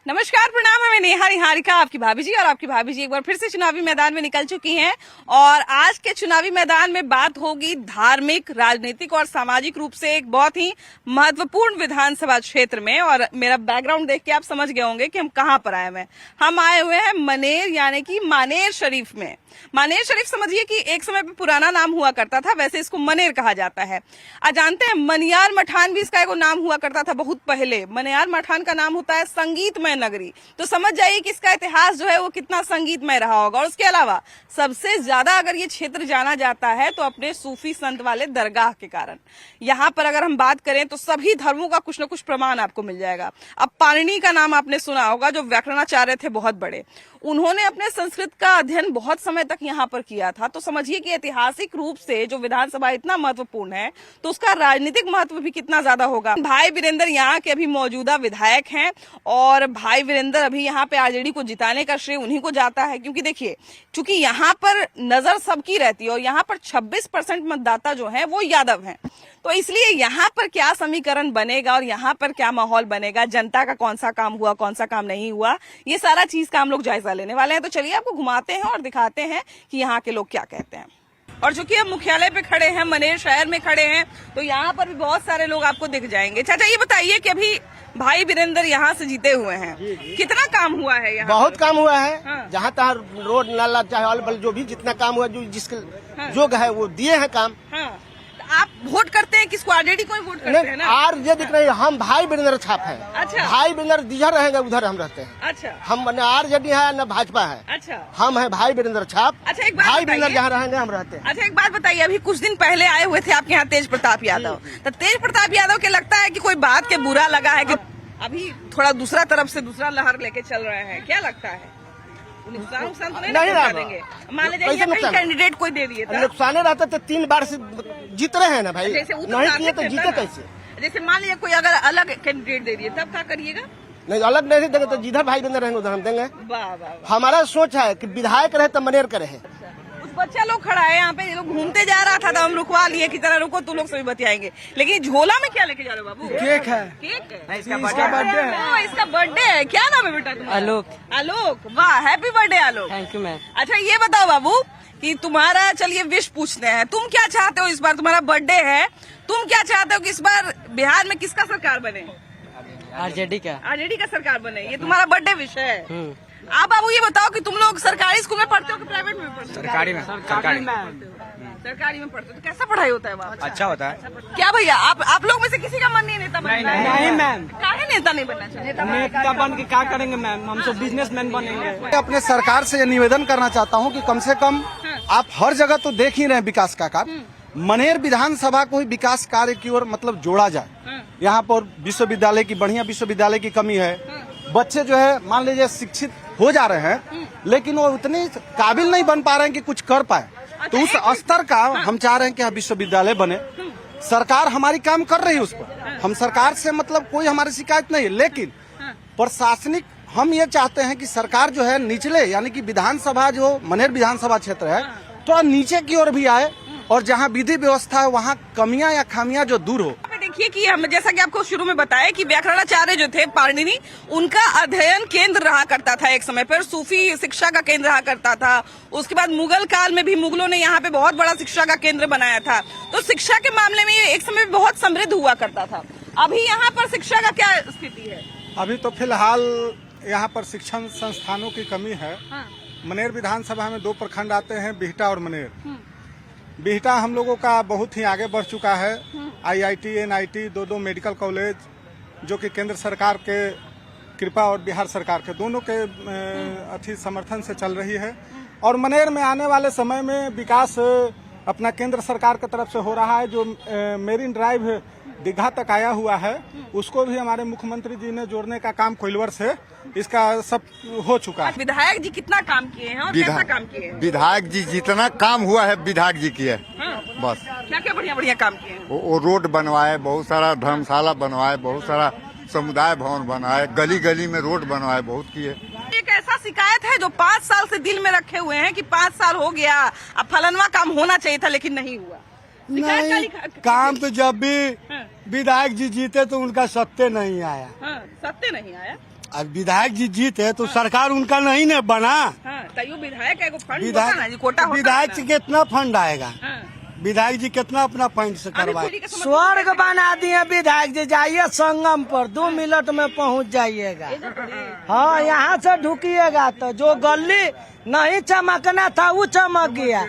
नमस्कार, प्रणाम। मैं नेहा निहारिका, आपकी भाभी जी। और आपकी भाभी जी एक बार फिर से चुनावी मैदान में निकल चुकी हैं और आज के चुनावी मैदान में बात होगी धार्मिक, राजनीतिक और सामाजिक रूप से एक बहुत ही महत्वपूर्ण विधानसभा क्षेत्र में। और मेरा बैकग्राउंड देख के आप समझ गए होंगे कि हम कहाँ पर आए हुए हैं। हम आए हुए हैं मनेर, यानी कि मानेर शरीफ में। मानेर शरीफ समझिए कि एक समय पे पुराना नाम हुआ करता था, वैसे इसको मनेर कहा जाता है। आज जानते हैं मनियार मठान भी इसका एक नाम हुआ करता था बहुत पहले। मनियार मठान का नाम होता है संगीतमय नगरी। तो समझ जाइए कि इसका इतिहास जो है वो कितना संगीतमय रहा होगा। और उसके अलावा सबसे ज्यादा अगर ये क्षेत्र जाना जाता है तो अपने सूफी संत वाले दरगाह के कारण। यहाँ पर अगर हम बात करें तो सभी धर्मों का कुछ न कुछ प्रमाण आपको मिल जाएगा। अब पाणिनि का नाम आपने सुना होगा, जो व्याकरणाचार्य थे बहुत बड़े। उन्होंने अपने संस्कृत का अध्ययन बहुत समय तक यहाँ पर किया था। तो समझिए कि ऐतिहासिक रूप से जो विधानसभा इतना महत्वपूर्ण है तो उसका राजनीतिक महत्व भी कितना ज्यादा होगा। भाई वीरेंद्र यहाँ के अभी मौजूदा विधायक हैं और भाई वीरेंद्र अभी यहाँ पे आरजेडी को जिताने का श्रेय उन्हीं को जाता है। क्योंकि देखिए, चूंकि यहाँ पर नजर सबकी रहती है और यहाँ पर 26% मतदाता जो है वो यादव हैं, तो इसलिए यहाँ पर क्या समीकरण बनेगा और यहाँ पर क्या माहौल बनेगा, जनता का कौन सा काम हुआ, कौन सा काम नहीं हुआ, ये सारा चीज का हम लोग जायजा लेने वाले हैं। तो चलिए आपको घुमाते हैं और दिखाते हैं कि यहाँ के लोग क्या कहते हैं। और चूंकि हम मुख्यालय पे खड़े हैं, मनेर शहर में खड़े हैं, तो यहाँ पर भी बहुत सारे लोग आपको दिख जाएंगे। चाचा ये बताइए कि अभी भाई वीरेंद्र यहाँ से जीते हुए हैं, कितना काम हुआ है यहाँ? बहुत काम हुआ है। हाँ। जहाँ तहाँ रोड नाला चाहे ऑल बल जो भी जितना काम हुआ, जो जिसके जोग है वो दिए हैं काम। हाँ। आप वोट करते हैं किसको? आरजेडी को ही वोट करते हैं ना? और ये दिख रही है, हम भाई वीरेंद्र छाप है। अच्छा। भाई वीरेंद्र जिधर रहेंगे उधर हम रहते हैं। अच्छा। हम न आरजेडी है न भाजपा है। अच्छा। हम है भाई वीरेंद्र छाप। अच्छा, एक बात भाई बताइए। वीरेंद्र जहाँ रहेंगे हम रहते हैं। अच्छा, एक बात बताइए, अभी कुछ दिन पहले आए हुए थे आपके यहाँ तेज प्रताप यादव। तो तेज प्रताप यादव के लगता है कि कोई बात के बुरा लगा है कि अभी थोड़ा दूसरा तरफ से दूसरा लहर लेके चल रहे हैं? क्या लगता है? नुकसान तो नहीं देंगे? मान लीजिए कहीं कैंडिडेट कोई दे दिए तो नुकसान रहता तो 3 बार से जीत रहे हैं ना भाई। नहीं किए तो जीते कैसे? जैसे मान लीजिए कोई अगर अलग कैंडिडेट दे दिए तब क्या करिएगा? नहीं, अलग नहीं देंगे तो जिधर भाई वीरेंद्र रहेंगे उधर हम देंगे। वाह वाह। हमारा सोच है कि विधायक रहे तो मनेर का रहे। उस बच्चा लोग खड़ा है यहाँ पे, ये लोग घूमते जा रहा था तो हम रुकवा लिए कि तरह रुको, तू लोग सभी बतियाएंगे। लेकिन झोला में क्या लेके जा रहे हो बाबू? केक है। केक है? इसका बर्थडे है। इसका बर्थडे है। क्या नाम है बेटा तुम्हारा? आलोक। आलोक, वाह, happy birthday Alok. Thank you ma'am. अच्छा ये बताओ बाबू कि तुम्हारा, चलिए विश पूछते हैं, तुम क्या चाहते हो इस बार? तुम्हारा बर्थडे है, तुम क्या चाहते हो कि इस बार बिहार में किसका सरकार बने? आरजेडी का। आरजेडी का सरकार बने, ये तुम्हारा बर्थडे विश है। आप बाबू ये बताओ कि तुम लोग सरकारी स्कूल में पढ़ते हो कि प्राइवेट में पढ़ते हो? सरकारी में। सरकारी में पढ़ते हो। तो कैसा पढ़ाई होता है वहाँ? अच्छा होता है। क्या भैया, आप लोग में से किसी का मन नहीं नेता बनना? नहीं मैम। काहे नेता नहीं बनना चाहिए? नेता बन के क्या करेंगे मैम, हम तो बिजनेसमैन बनेंगे। मैं अपने सरकार से ये निवेदन करना चाहता हूँ कि कम से कम आप हर जगह तो देख ही रहे हैं विकास का कार्य, मनेर विधानसभा को ही विकास कार्य की ओर मतलब जोड़ा जाए। यहाँ पर विश्वविद्यालय की, बढ़िया विश्वविद्यालय की कमी है। बच्चे जो है मान लीजिए शिक्षित हो जा रहे हैं लेकिन वो उतनी काबिल नहीं बन पा रहे हैं कि कुछ कर पाए। तो उस स्तर का हम चाह रहे हैं कि विश्वविद्यालय बने। सरकार हमारी काम कर रही है उस पर, हम सरकार से मतलब कोई हमारी शिकायत नहीं है, लेकिन प्रशासनिक हम ये चाहते हैं कि सरकार जो है निचले, यानी कि विधानसभा जो मनेर विधानसभा क्षेत्र है तो नीचे की ओर भी आए और जहाँ विधि व्यवस्था है वहाँ कमियां या खामियां जो दूर हो। देखिए कि हम, जैसा कि आपको शुरू में बताया कि व्याकरणाचार्य जो थे पाणिनि, उनका अध्ययन केंद्र रहा करता था एक समय पर, सूफी शिक्षा का केंद्र रहा करता था। उसके बाद मुगल काल में भी मुगलों ने यहाँ पे बहुत बड़ा शिक्षा का केंद्र बनाया था। तो शिक्षा के मामले में ये एक समय बहुत समृद्ध हुआ करता था। अभी यहाँ पर शिक्षा का क्या स्थिति है? अभी तो फिलहाल यहाँ पर शिक्षण संस्थानों की कमी है। मनेर विधानसभा में 2 प्रखंड आते हैं, बिहटा और मनेर। बिहटा हम लोगों का बहुत ही आगे बढ़ चुका है। आईआईटी, एनआईटी, 2 मेडिकल कॉलेज जो कि केंद्र सरकार के कृपा और बिहार सरकार के दोनों के अच्छी समर्थन से चल रही है। और मनेर में आने वाले समय में विकास अपना केंद्र सरकार की तरफ से हो रहा है। जो मेरीन ड्राइव दीघा तक आया हुआ है उसको भी हमारे मुख्यमंत्री जी ने जोड़ने का काम कोइलवर से इसका सब हो चुका है। विधायक जी कितना काम किए हैं और कैसा काम किए हैं? विधायक जी जितना काम हुआ है विधायक जी किए। बस क्या क्या बढ़िया बढ़िया काम किए हैं? वो रोड बनवाए, बहुत सारा धर्मशाला बनवाए, बहुत सारा समुदाय भवन बनवाए, गली गली में रोड बनवाए, बहुत किए। एक ऐसा शिकायत है जो 5 साल से दिल में रखे हुए हैं कि 5 साल हो गया, अब फलनवा काम होना चाहिए था लेकिन नहीं हुआ। नहीं, काम तो जब भी विधायक जी जीते तो उनका सत्य नहीं आया। सत्य नहीं आया। अब विधायक जी जीते तो सरकार उनका नहीं न बना। हाँ, तैयो विधायक है, फंड होता ना जी, कोटा होता विधायक है से ना। कितना फंड आएगा? हाँ। विधायक जी कितना अपना फंड से अभी करवाए? पूरी का समझ- स्वर्ग बना दिए विधायक जी, जाइए संगम पर 2 मिनट में पहुंच जाइएगा। हाँ, यहाँ से ढुकिएगा तो जो गली नहीं चमकना था वो चमक गया।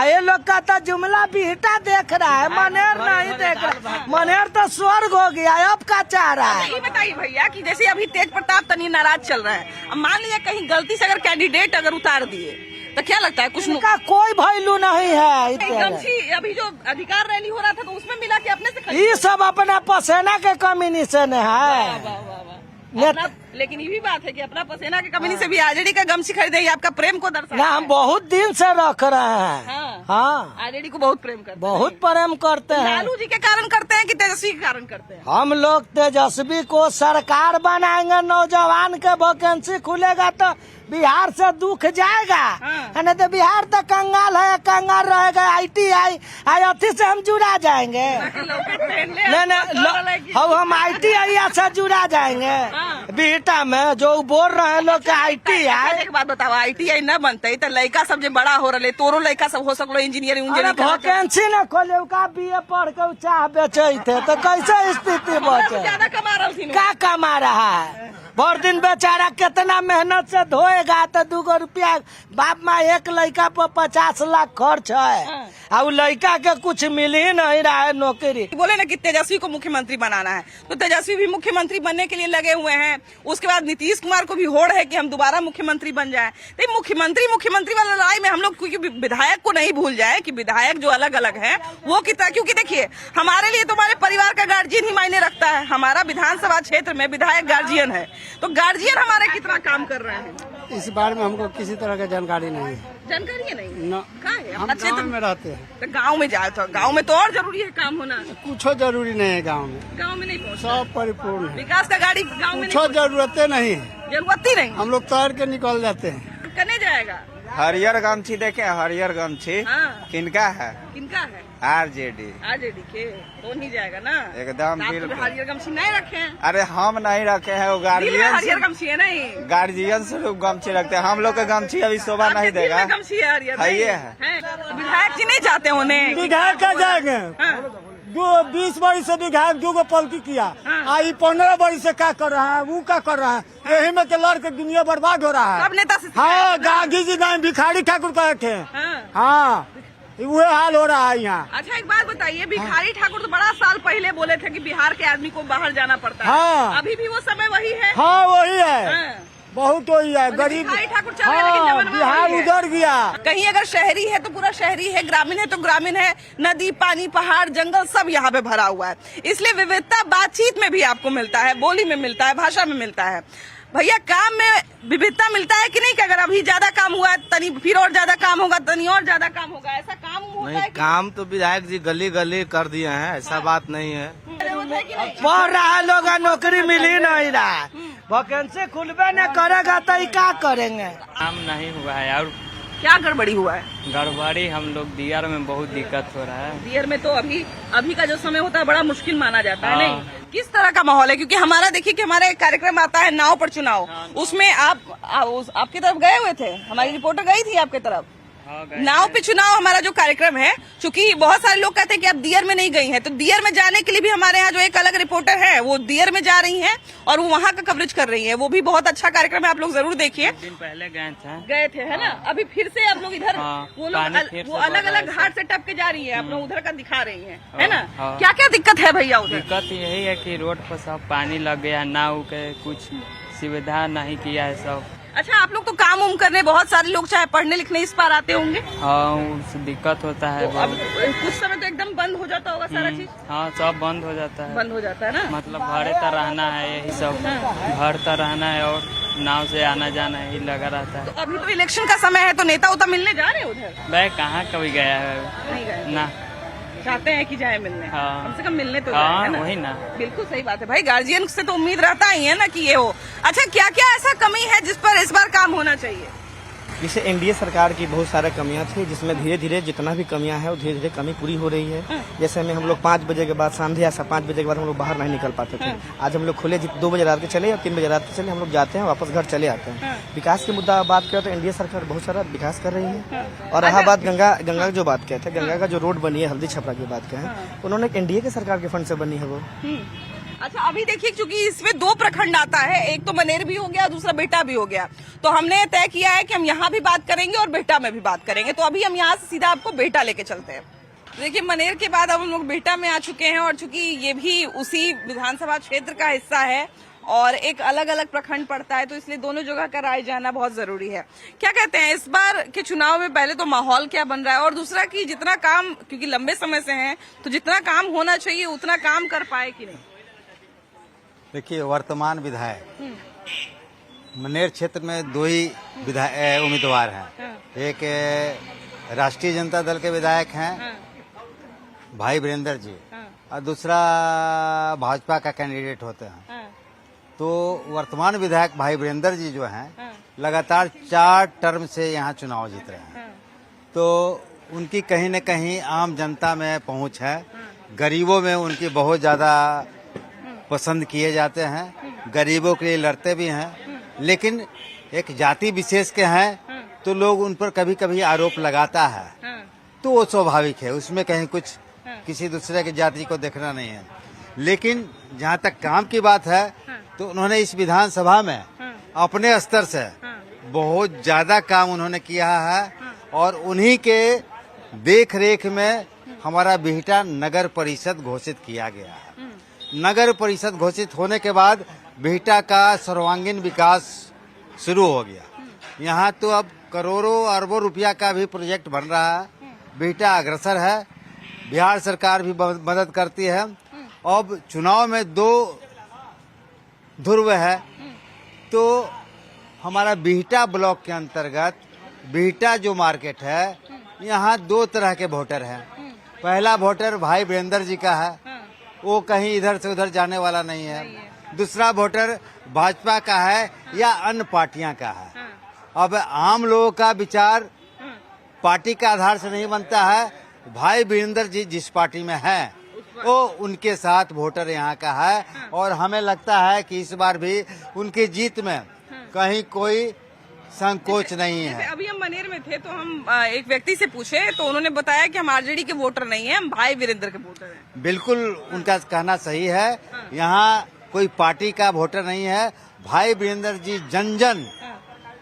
ये लोग का तो जुमला बिहटा देख रहा है, मनेर नहीं देख रहा। मनेर तो स्वर्ग हो गया, अब का चाह रहा है। यही बताइए भैया कि जैसे अभी तेज प्रताप तनी नाराज चल रहा है, अब मान लिया कहीं गलती से अगर कैंडिडेट अगर उतार दिए तो क्या लगता है कुछ इनका कोई वैल्यू नहीं है। गमछी अभी जो अधिकार रैली हो रहा था तो उसमें मिला कि अपने से ये सब अपना पसेना के कम्युनिशन है। अपना, लेकिन ये भी बात है कि अपना पसेना के कमी से भी आरजेडी का गमछी खरीदे, ये आपका प्रेम को दर्शाता ना, है। हम बहुत दिन से रख रहे हैं। हाँ, हाँ, आरजेडी को बहुत प्रेम करते हैं। बहुत प्रेम करते हैं। लालू जी के कारण करते हैं कि तेजस्वी के कारण करते हैं? हम लोग तेजस्वी को सरकार बनाएंगे, नौजवान के वैकेंसी खुलेगा तो बिहार से दुख जाएगा। हाँ। नहीं तो बिहार तो कंगाल है, कंगाल रहेगा। ITI अथी से हम जुड़ा जाएंगे। नहीं, हम ITI से जुड़ा जाएंगे। बिहटा में जो बोल रहे हैं लोग ITI। एक बात बताओ, ITI न बनते तो लड़का सब जो बड़ा हो रहे, तोरो लड़का सब हो सकलो इंजीनियरिंग वैकेंसी न खोले का BA पढ़ के चाह बेचे थे तो कैसे स्थिति बचे? ज्यादा कमा रहा थी क्या कमा रहा है? भर दिन बेचारा कितना मेहनत से धोएगा तो 2 रुपया बाप माँ, एक लड़का पर 50 लाख खर्च है और लड़का के कुछ मिल ही नहीं रहा है नौकरी। बोले ना कि तेजस्वी को मुख्यमंत्री बनाना है तो तेजस्वी भी मुख्यमंत्री बनने के लिए लगे हुए हैं। उसके बाद नीतीश कुमार को भी होड़ है कि हम दोबारा मुख्यमंत्री बन जाए। तो मुख्यमंत्री वाला लड़ाई में हम लोग क्योंकि विधायक को नहीं भूल जाए कि विधायक जो अलग अलग है वो कितना, क्योंकि देखिए हमारे लिए तो हमारे परिवार का गार्जियन ही मायने रखता है। हमारा विधानसभा क्षेत्र में विधायक गार्जियन है, तो गार्जियन हमारे कितना काम कर रहे हैं इस बारे में हमको किसी तरह का जानकारी नहीं है। जानकारी है नहीं न, कहाँ है? हम अपना क्षेत्र गाँव में रहते हैं। तो गाँव में जाए तो गाँव में तो और जरूरी है काम होना। कुछ जरूरी नहीं है गाँव में, गाँव में नहीं पहुँच सब परिपूर्ण है। विकास का गाड़ी गाँव में कुछ जरूरतें नहीं है, नहीं, जरूरत ही नहीं। हम लोग तैर के निकल जाते हैं। कने जाएगा? हरियर गमछी देखे, हरियर गमछी हाँ। किनका है? किनका है? आरजेडी। आरजेडी के तो नहीं जाएगा ना एकदम आप तो बिल्कुल। हरियर गमछी नहीं रखे हैं? अरे हम नहीं रखे हैं, वो दिल में गार्जियन हरियर गमछी है नहीं? गार्जियन से लोग गमछी रखते हैं। हम लोग का गमछी अभी शोभा आपके नहीं दिल देगा। में गमछी है हरियर? है नहीं? ये है। विधायक जी नहीं चाहते उन्हें? विधायक का जाएंगे हाँ। 20 वर्ष से विधायक 2 पलटी किया, आई 15 वर्ष से क्या कर रहा है, वो क्या कर रहा है? यही में के लड़के दुनिया बर्बाद हो रहा है। सब नेता से हाँ, गांधी जी गाय भिखारी ठाकुर कहे थे। हाँ। हाँ, वो हाल हो रहा है यहाँ। अच्छा एक बात बताइए, भिखारी ठाकुर तो बड़ा साल पहले बोले थे कि बिहार के आदमी को बाहर जाना पड़ता है। हाँ। अभी भी वो समय वही है? हाँ, वही है, हाँ। बहुत वही है। गरीब भिखारी ठाकुर चल रहे हैं, लेकिन हाँ, जमाना बिहार वही है। उधर गया। कहीं अगर शहरी है तो पूरा शहरी है, ग्रामीण है तो ग्रामीण है। नदी, पानी, पहाड़, जंगल सब यहाँ पे भरा हुआ है। इसलिए विविधता बातचीत में भी आपको मिलता है, बोली में मिलता है, भाषा में मिलता है। भैया काम में विविधता मिलता है कि नहीं? कि अगर अभी ज्यादा काम हुआ तनी फिर और ज्यादा काम होगा, तनी और ज्यादा काम होगा, ऐसा काम होता है नहीं, कि काम तो विधायक जी गली गली कर दिए हैं, ऐसा बात नहीं है। होता है कि नहीं? पढ़ रहा है लोग, नौकरी मिल ही नहीं रहा है। वैकेंसी खुलबे न करेगा तो ये क्या करेंगे? काम नहीं हुआ है और क्या गड़बड़ी हुआ है? गड़बड़ी हम लोग दियर में बहुत दिक्कत हो रहा है। दियर में तो अभी का जो समय होता है बड़ा मुश्किल माना जाता है। हाँ। नहीं, किस तरह का माहौल है? क्योंकि हमारा देखिए कि हमारा एक कार्यक्रम आता है नाव पर चुनाव, उसमें आपकी तरफ गए हुए थे, हमारी रिपोर्टर गई थी आपकी तरफ। नाव पे चुनाव हमारा जो कार्यक्रम है, चूंकि बहुत सारे लोग कहते हैं कि आप दियर में नहीं गई हैं, तो दियर में जाने के लिए भी हमारे यहाँ जो एक अलग रिपोर्टर है वो दियर में जा रही हैं और वो वहाँ का कवरेज कर रही हैं। वो भी बहुत अच्छा कार्यक्रम है, आप लोग जरूर देखिए। दिन पहले गए थे है ना? अभी फिर से आप लोग इधर हाँ, वो लोग पानी फिर से वो अलग बढ़ अलग रहा है घाट से टप के जा रही है, आप लोग उधर का दिखा रही है हाँ, ना? हाँ। क्या क्या दिक्कत है भैया उधर? दिक्कत यही है कि रोड पर सब पानी लग गया, नाव के कुछ सुविधा नहीं किया है सब। अच्छा, आप लोग तो काम उम करने बहुत सारे लोग चाहे पढ़ने लिखने इस पार आते होंगे, हाँ, उससे दिक्कत होता है तो अब बहुत। कुछ समय तो एकदम बंद हो जाता होगा सारा चीज? हाँ, सब बंद हो जाता है। बंद हो जाता है ना? मतलब घरे तर रहना है, यही सब घर तर रहना है और नाव से आना जाना यही लगा रहता है। तो अभी तो इलेक्शन का समय है, तो नेता उता मिलने जा रहे हैं उधर? मैं कहाँ कभी गया है नहीं गए? ना। चाहते हैं कि जाए मिलने? हाँ। कम से कम मिलने तो हाँ, जाए, है ना? वही ना। बिल्कुल सही बात है भाई, गार्जियन से तो उम्मीद रहता ही है ना कि ये हो। अच्छा, क्या क्या ऐसा कमी है जिस पर इस बार काम होना चाहिए? जैसे एनडीए सरकार की बहुत सारी कमियां थी, जिसमें धीरे धीरे जितना भी कमियां है वो धीरे धीरे कमी पूरी हो रही है। जैसे में हम लोग 5 बजे के बाद संध्या 5 बजे के बाद हम लोग बाहर नहीं निकल पाते थे। आज हम लोग खुले 2 बजे रात के चले और 3 बजे रात के चले, हम लोग जाते हैं वापस घर चले आते हैं। विकास के मुद्दा बात करें तो एनडीए सरकार बहुत सारा विकास कर रही है। और रहा बात गंगा की जो बात कहते हैं, गंगा का जो रोड बनी है हल्दी छपरा की बात कहें, उन्होंने एनडीए के सरकार के फंड से बनी है वो। अच्छा, अभी देखिए क्योंकि इसमें 2 प्रखंड आता है, एक तो मनेर भी हो गया, दूसरा बेहटा भी हो गया, तो हमने तय किया है कि हम यहाँ भी बात करेंगे और बेहटा में भी बात करेंगे। तो अभी हम यहाँ से सीधा आपको बेहटा लेके चलते हैं। देखिए, मनेर के बाद अब हम लोग बेहटा में आ चुके हैं और चूंकि ये भी उसी विधानसभा क्षेत्र का हिस्सा है और एक अलग अलग प्रखंड पड़ता है, तो इसलिए दोनों जगह का राय जाना बहुत जरूरी है। क्या कहते हैं इस बार के चुनाव में, पहले तो माहौल क्या बन रहा है और दूसरा कि जितना काम, क्योंकि लंबे समय से है, तो जितना काम होना चाहिए उतना काम कर पाए कि नहीं? देखिए, वर्तमान विधायक मनेर क्षेत्र में 2 ही उम्मीदवार हैं। एक राष्ट्रीय जनता दल के विधायक हैं भाई वीरेंद्र जी, और दूसरा भाजपा का कैंडिडेट होते हैं। तो वर्तमान विधायक भाई वीरेंद्र जी जो हैं लगातार 4 टर्म से यहाँ चुनाव जीत रहे हैं, तो उनकी कहीं न कहीं आम जनता में पहुँच है। गरीबों में उनकी बहुत ज्यादा पसंद किए जाते हैं, गरीबों के लिए लड़ते भी हैं। लेकिन एक जाति विशेष के हैं तो लोग उन पर कभी कभी आरोप लगाता है, तो वो स्वाभाविक है, उसमें कहीं कुछ किसी दूसरे की जाति को देखना नहीं है। लेकिन जहाँ तक काम की बात है, तो उन्होंने इस विधानसभा में अपने स्तर से बहुत ज्यादा काम उन्होंने किया है और उन्हीं के देख रेख में हमारा बिहटा नगर परिषद घोषित किया गया है। नगर परिषद घोषित होने के बाद बिहटा का सर्वांगीण विकास शुरू हो गया। यहाँ तो अब करोड़ों अरबों रुपया का भी प्रोजेक्ट बन रहा है। बिहटा अग्रसर है, बिहार सरकार भी मदद करती है। अब चुनाव में 2 ध्रुव है, तो हमारा बिहटा ब्लॉक के अंतर्गत बिहटा जो मार्केट है, यहाँ 2 तरह के वोटर हैं। पहला वोटर भाई वीरेंद्र जी का है, वो कहीं इधर से उधर जाने वाला नहीं है। दूसरा वोटर भाजपा का है या अन्य पार्टियां का है। अब आम लोगों का विचार पार्टी के आधार से नहीं बनता है। भाई वीरेंद्र जी जिस पार्टी में है वो उनके साथ वोटर यहाँ का है, और हमें लगता है कि इस बार भी उनकी जीत में कहीं कोई संकोच नहीं है। अभी हम मनेर में थे तो हम एक व्यक्ति से पूछे तो उन्होंने बताया कि हम आरजेडी के वोटर नहीं हैं, हम भाई वीरेंद्र के वोटर हैं। बिल्कुल उनका कहना सही है। यहाँ कोई पार्टी का वोटर नहीं है। भाई वीरेंद्र जी जन जन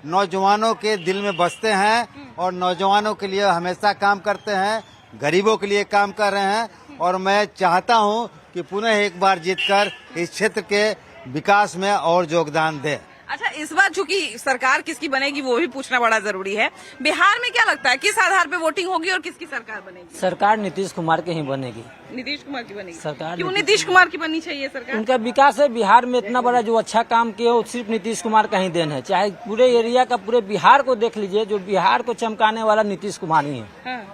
नौजवानों के दिल में बसते हैं और नौजवानों के लिए हमेशा काम करते हैं, गरीबों के लिए काम कर रहे हैं। और मैं चाहता हूँ कि पुनः एक बार जीतकर इस क्षेत्र के विकास में और योगदान दे। अच्छा, इस बार चूंकि सरकार किसकी बनेगी वो भी पूछना बड़ा जरूरी है। बिहार में क्या लगता है किस आधार पे वोटिंग होगी और किसकी सरकार बनेगी? सरकार नीतीश कुमार के ही बनेगी। नीतीश कुमार की बनेगी? सरकार क्यों नीतीश कुमार की बननी चाहिए सरकार? उनका विकास है। बिहार में इतना बड़ा जो अच्छा काम किया वो सिर्फ नीतीश कुमार का ही देन है। चाहे पूरे एरिया का, पूरे बिहार को देख लीजिए, जो बिहार को चमकाने वाला नीतीश कुमार ही है।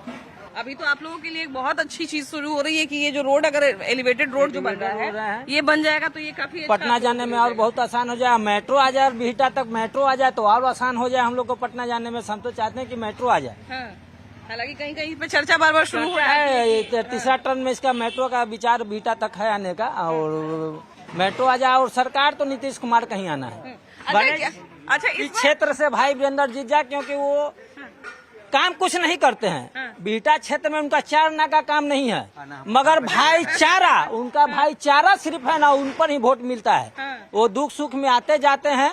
अभी तो आप लोगों के लिए एक बहुत अच्छी चीज शुरू हो रही है कि ये जो रोड, अगर एलिवेटेड रोड जो बन रहा है ये बन जाएगा तो ये काफी अच्छा पटना जाने में और बहुत आसान हो जाए। मेट्रो आ जाए, बिहटा तक मेट्रो आ जाए तो और आसान हो जाए हम लोग को पटना जाने में। हम तो चाहते हैं कि मेट्रो आ जाए। हालांकि कहीं कहीं पे चर्चा बार बार शुरू हो है। 3रा टर्न में इसका मेट्रो का विचार बिहटा तक है आने का, और मेट्रो आ जाए और सरकार तो नीतीश कुमार का ही आना है। अच्छा, इस क्षेत्र से भाई वीरेंद्र जीत जाए, क्योंकि वो काम कुछ नहीं करते हैं। बिहटा क्षेत्र में उनका 4 आना का काम नहीं है, मगर भाईचारा, उनका भाईचारा सिर्फ है ना, उन पर ही वोट मिलता है। वो दुख सुख में आते जाते हैं।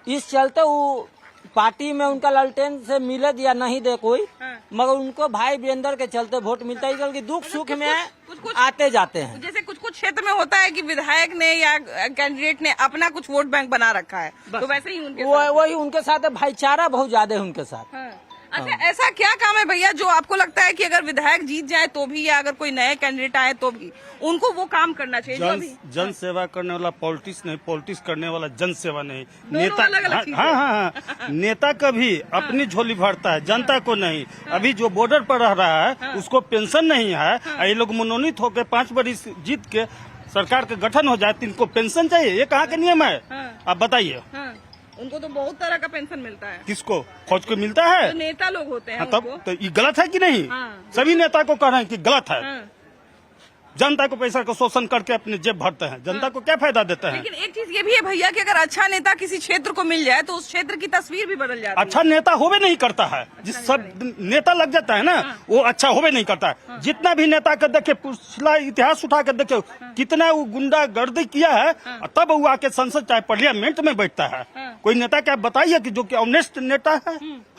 इस चलते वो पार्टी में उनका लालटेन से मिले या नहीं दे कोई, मगर उनको भाई वीरेंद्र के चलते वोट मिलता है, क्योंकि दुख सुख में आते जाते हैं। जैसे कुछ कुछ क्षेत्र में होता है कि विधायक ने या कैंडिडेट ने अपना कुछ वोट बैंक बना रखा है, तो वैसे ही वही उनके साथ भाईचारा बहुत ज्यादा है उनके साथ। अच्छा, ऐसा क्या काम है भैया जो आपको लगता है कि अगर विधायक जीत जाए तो भी, या अगर कोई नए कैंडिडेट आए तो भी उनको वो काम करना चाहिए? जन सेवा करने वाला पॉलिटिक्स नहीं, पॉलिटिक्स करने वाला जन सेवा नहीं। नेता हाँ, नेता कभी अपनी झोली भरता है, जनता को नहीं। अभी जो बॉर्डर पर रह रहा है उसको पेंशन नहीं है। ये लोग मनोनीत होकर 5 बरिस जीत के सरकार का गठन हो जाए तो इनको पेंशन चाहिए? ये कहाँ के नियम है? आप बताइए। उनको तो बहुत तरह का पेंशन मिलता है। किसको? फौज को मिलता है? जो नेता लोग होते हैं हाँ, तब उनको। तो ये गलत है कि नहीं? हाँ। सभी नेता को कह रहे हैं कि गलत है। हाँ। जनता को पैसा का शोषण करके अपने जेब भरते हैं, जनता को क्या फायदा देते हैं? लेकिन एक चीज ये भी है भैया कि अगर अच्छा नेता किसी क्षेत्र को मिल जाए तो उस क्षेत्र की तस्वीर भी बदल जाती है। अच्छा नेता होवे नहीं करता है, जिस सब नेता लग जाता है ना वो अच्छा होवे नहीं करता है। जितना भी नेता का देखे, पिछला इतिहास उठा कर देखे, कितना वो गुंडागर्दी किया है, तब वो आके संसद चाहे पार्लियामेंट में बैठता है। कोई नेता क्या बताइए कि जो कि ऑनेस्ट नेता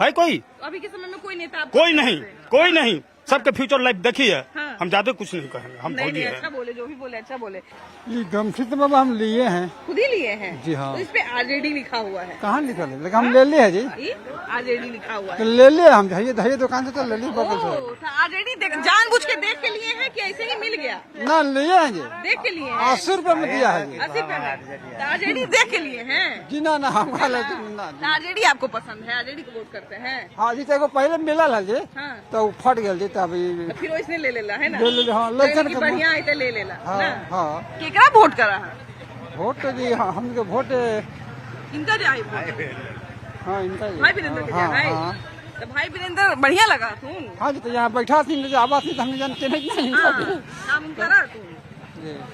है कोई? अभी के समय में कोई नेता कोई नहीं, सबके फ्यूचर लाइफ देखी है। हाँ। हम ज्यादा कुछ नहीं कहेंगे, हम नहीं, भौजी नहीं, हैं। अच्छा बोले, जो भी बोले अच्छा बोले। ये गमछी तो बाबा हम लिए हैं। खुद ही लिए हैं? जी हाँ। तो इस पे आरजेडी लिखा हुआ है। कहाँ लिखा है? लेकिन हम ले लिए हैं जी। आरजेडी लिखा हुआ तो है। ले लिए हम, धैर्य दुकान से तो ले लिए बगल से। तो आरजेडी जानबूझ के देख के लिए है कि ऐसे ही मिल गया? ना लिए हैं जी, देख के लिए 80 रुपए में दिया है जी। 80 रुपए में आरजेडी देख के लिए हैं? जी ना हम ना। आरजेडी आपको पसंद है? आरजेडी को वोट करते हैं? हाँ जी, तो पहले मिला है जी, हाँ। तो फट गया जी, तब फिर वो इसने ले लेला है ना? ले हाँ, लेकिन कि बढ़िया है तो ले लेला हाँ ना? हाँ। केकरा वोट करा है? वोट तो जी हाँ, हमके वोट इनका जाए वोट? हाँ इनका भाई वीरेंद्र के हाँ, जाए? हाँ। तो भाई वीरेंद्र बढ़िया लगा तू? हाँ जी, तो यहाँ बैठा थी आवाज नहीं, तो हमने जानते नहीं। हाँ, काम करा तू?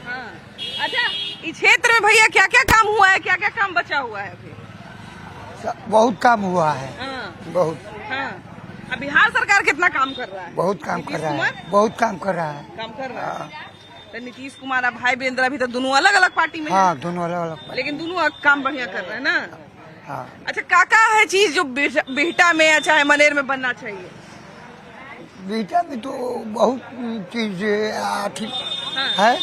हाँ। अच्छा, इस क्षेत्र में भैया क्या क्या काम हुआ है, क्या क्या काम बचा हुआ है अभी? बहुत काम हुआ है, हाँ, बहुत हाँ। अब बिहार सरकार कितना काम कर रहा है? बहुत काम कर रहा है, नीतीश बहुत काम कर रहा है। काम कर रहा है। तो नीतीश कुमार और भाई वीरेंद्र अभी तो दोनों अलग अलग पार्टी में हाँ, हैं। दोनों अलग अलग। लेकिन दोनों काम बढ़िया कर रहे हैं ना? हाँ। अच्छा, काका है चीज जो बिहटा में या चाहे मनेर में बनना चाहिए? बीटा में तो बहुत चीज हाँ। है,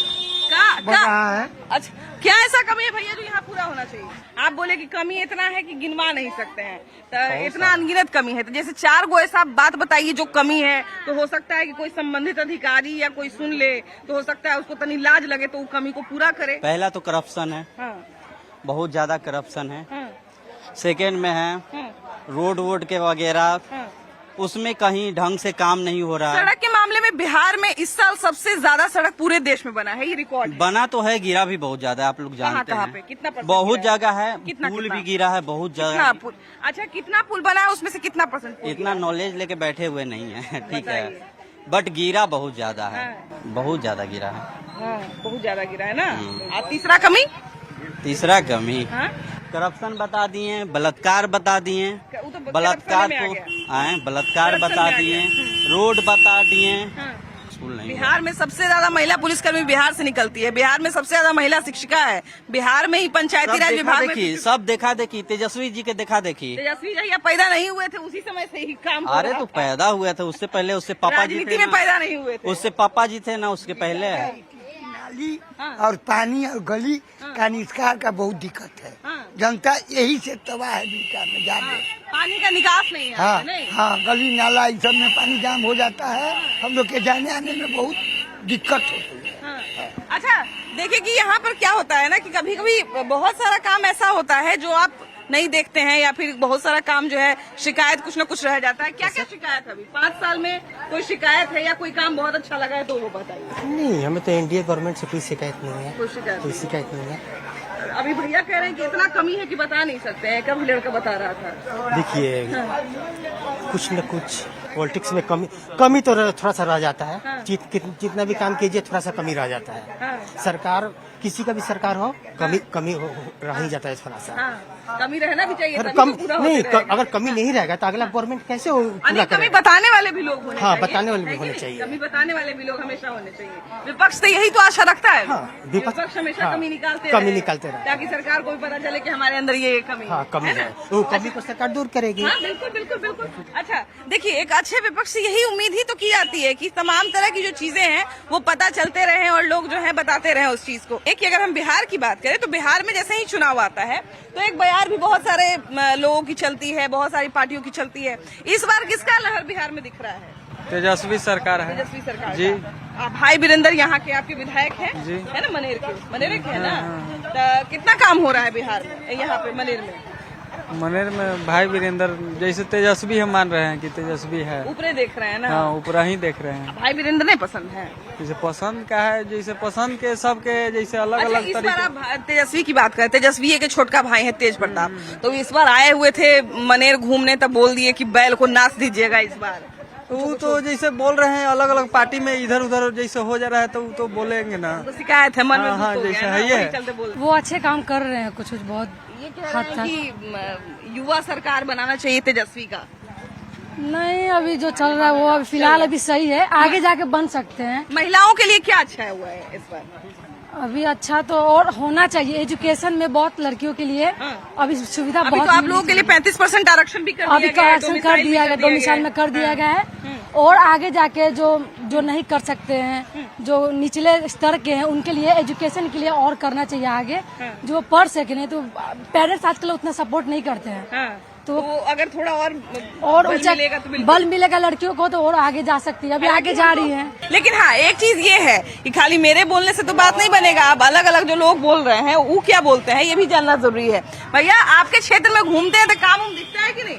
का है। अच्छा, क्या ऐसा कमी है भैया जो यहाँ पूरा होना चाहिए? आप बोले कि कमी इतना है कि गिनवा नहीं सकते हैं, तो इतना अनगिनत कमी है। तो जैसे 4 गो ऐसा बात बताइए जो कमी है, तो हो सकता है कि कोई संबंधित अधिकारी या कोई सुन ले, तो हो सकता है उसको तनी लाज लगे तो वो कमी को पूरा करे। पहला तो करप्शन है, हाँ, बहुत ज्यादा करप्शन है। हाँ, सेकेंड में है हाँ, रोड के वगैरह, हाँ। उसमें कहीं ढंग से काम नहीं हो रहा है। सड़क के मामले में बिहार में इस साल सबसे ज्यादा सड़क पूरे देश में बना है, ये रिकॉर्ड है। बना तो है, गिरा भी बहुत ज्यादा है, आप लोग जानते कहाँ हैं। पे? कितना % बहुत गिरा है? जगह है, कितना- पुल कितना? भी गिरा है बहुत कितना जगह। पुल? अच्छा, कितना पुल बना है उसमें से कितना % पुल इतना गिरा? नॉलेज लेके बैठे हुए नहीं है, ठीक है, बताइए। बट गिरा बहुत ज्यादा है, हाँ। बहुत ज्यादा गिरा है। हाँ, बहुत ज्यादा गिरा है ना? और तीसरा कमी? तीसरा कमी हाँ? करप्शन बता दिए, बलात्कार बता दिए, वो तो बलात्कार करप्शन में आ को गया। बलात्कार करप्शन बता में आ दिए, गया। रोड बता दिए, हाँ। स्कूल नहीं। बिहार में सबसे ज्यादा महिला पुलिसकर्मी बिहार से निकलती है। बिहार में सबसे ज्यादा महिला शिक्षिका है। बिहार में ही पंचायती राज विभाग में सब देखा देखी, तेजस्वी जी के देखा देखी। तेजस्वी जी पैदा नहीं हुए थे उसी समय से ही काम हो अरे रहा तो था। पैदा हुए थे, उससे पहले उससे पापा जी राजनीति थे में ना। पैदा नहीं हुए थे। उससे पापा जी थे ना, उसके पहले। नाली हाँ। और पानी और गली का निस्कार का बहुत दिक्कत है। हाँ। जनता यही से तबाह है बीटा में जाने। पानी का निकास नहीं है। हाँ नहीं? हाँ, गली नाला इन सब में पानी जाम हो जाता है, हम लोग के जाने आने में बहुत दिक्कत होती है। हाँ। अच्छा, देखिए कि यहाँ पर क्या होता है ना कि कभी कभी बहुत सारा काम ऐसा होता है जो आप नहीं देखते हैं, या फिर बहुत सारा काम जो है शिकायत कुछ न कुछ रह जाता है। क्या क्या शिकायत है अभी 5 साल में? कोई शिकायत है या कोई काम बहुत अच्छा लगा है तो वो बताइए। नहीं, हमें तो एनडीए गवर्नमेंट से कोई शिकायत नहीं है, कोई शिकायत कोई शिकायत नहीं है। अभी भैया कह रहे हैं कि इतना कमी है कि बता नहीं सकते हैं। कभी लड़का बता रहा था। देखिए, कुछ न कुछ पॉलिटिक्स में कमी तो थोड़ा सा रह जाता है। हाँ। जितना भी काम कीजिए थोड़ा सा कमी रह जाता है। हाँ। सरकार किसी का भी सरकार हो, कमी रह ही जाता है थोड़ा सा। हाँ, कमी रहना भी चाहिए, अगर तभी तो पूरा होते रहेगा। अगर कमी नहीं रहेगा तो अगला गवर्नमेंट कैसे पूरा कमी करेगा? बताने वाले भी लोग होने हाँ, चाहिए। बताने वाले भी है कि होने नहीं? चाहिए। कमी बताने वाले भी लोग हमेशा होने चाहिए। विपक्ष तो यही तो आशा रखता है। हाँ, विपक्ष हमेशा हाँ, कमी निकालते कमी रहे, निकालते रहे। ताकि सरकार को भी पता चले कि हमारे अंदर ये कमी हाँ, कमी है, ना? वो कमी को सरकार दूर करेगी। हाँ, बिल्कुल बिल्कुल बिल्कुल। अच्छा, देखिए, एक अच्छे विपक्ष से यही उम्मीद ही तो की जाती है कि तमाम तरह की जो चीजें हैं वो पता चलते रहे और लोग जो है बताते रहे उस चीज को। एक अगर हम बिहार की बात करें तो बिहार में जैसे ही चुनाव आता है तो एक बयार भी बहुत सारे लोगों की चलती है, बहुत सारी पार्टियों की चलती है। इस बार किसका लहर बिहार में दिख रहा है? तेजस्वी सरकार है। तेजस्वी सरकार जी। का। भाई वीरेंद्र यहाँ के आपके विधायक हैं? जी। है ना, मनेर के है ना? तो कितना काम हो रहा है बिहार में, यहाँ पे मनेर में? मनेर में भाई वीरेंद्र जैसे तेजस्वी हम मान रहे हैं कि तेजस्वी है। ऊपरे देख रहे हैं ना। हाँ, ऊपर ही देख रहे हैं। भाई वीरेंद्र नहीं पसंद है। जैसे पसंद का है, जैसे पसंद के सबके जैसे अलग अच्छा, अलग इस बार तरीके। आप तेजस्वी की बात करें, तेजस्वी है कि छोटका भाई है तेज प्रताप, तो इस बार आए हुए थे मनेर घूमने, तब बोल दिए कि बैल को नाच दीजिएगा इस बार। वो तो जैसे बोल रहे हैं अलग अलग पार्टी में इधर उधर जैसे हो जा रहा है तो वो तो बोलेंगे ना। तो शिकायत है मन में। हाँ, दुख हो जैसे गया ना, है ये वही है। चलते बोल। वो अच्छे काम कर रहे हैं कुछ बहुत। ये कह रहे हैं कि युवा सरकार बनाना चाहिए तेजस्वी का। नहीं, अभी जो चल रहा है वो अभी फिलहाल अभी सही है, आगे जाके बन सकते हैं। महिलाओं के लिए क्या अच्छा हुआ है इस बार? अभी अच्छा तो और होना चाहिए, एजुकेशन में बहुत लड़कियों के लिए अभी सुविधा अभी बहुत तो आप लोगों के लिए 35% आरक्षण भी कर दिया अभी गया है, आरक्षण कर दिया गया, डोमिसाइल में कर दिया गया है। और आगे जाके जो नहीं कर सकते हैं, जो निचले स्तर के हैं, उनके लिए एजुकेशन के लिए और करना चाहिए आगे, जो पढ़ सके। नहीं तो पेरेंट्स आजकल उतना सपोर्ट नहीं करते हैं। तो अगर थोड़ा और बल ऊंचा मिलेगा तो बल मिलेगा लड़कियों को तो और आगे जा सकती है, अभी आगे जा रही है। लेकिन हाँ, एक चीज ये है कि खाली मेरे बोलने से तो बात नहीं बनेगा। अब अलग अलग जो लोग बोल रहे हैं वो क्या बोलते हैं ये भी जानना जरूरी है। भैया, आपके क्षेत्र में घूमते हैं तो काम दिखता है कि नहीं?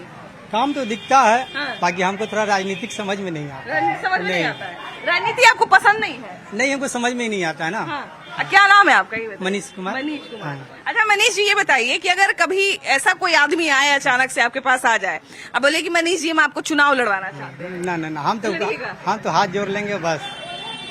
काम तो दिखता है, बाकी हमको थोड़ा राजनीतिक समझ में नहीं आता। राजनीति समझ में नहीं आता है। राजनीति आपको पसंद नहीं है? नहीं, हमको समझ में ही नहीं आता है ना। क्या नाम है आपका? ये बताइए। मनीष कुमार। मनीष कुमार। अच्छा मनीष जी, ये बताइए कि अगर कभी ऐसा कोई आदमी आए अचानक से आपके पास आ जाए, अब बोले कि मनीष जी हम आपको चुनाव लड़वाना चाहते हैं, ना, हम लड़िएगा? तो हाथ जोड़ लेंगे बस,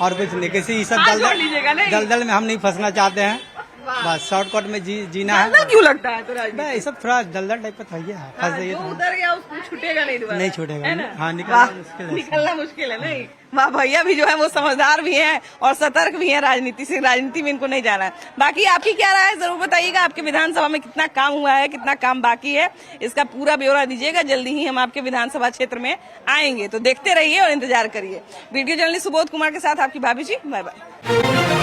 और कुछ नहीं। किसी सब हाथ जोड़ लीजिएगा नहीं? दलदल में हम नहीं फंसना चाहते हैं, बस शॉर्टकट में जीना है। दलदल क्यों लगता है? तो राजनीति ये सब थोड़ा दलदल टाइप का था, फंस जाइए जो उधर गया उसको छूटेगा नहीं दोबारा। नहीं छूटेगा, है ना? हाँ, वाह, निकलना मुश्किल है। नहीं वाह, भैया भी जो है वो समझदार भी हैं और सतर्क भी हैं राजनीति से। राजनीति में इनको नहीं जाना है। बाकी आपकी क्या राय है जरूर बताइएगा। आपके विधानसभा में कितना काम हुआ है, कितना काम बाकी है, इसका पूरा ब्यौरा दीजिएगा। जल्दी ही हम आपके विधानसभा क्षेत्र में आएंगे, तो देखते रहिए और इंतजार करिए। वीडियो जर्नलिस्ट सुबोध कुमार के साथ आपकी भाभी जी। Bye bye.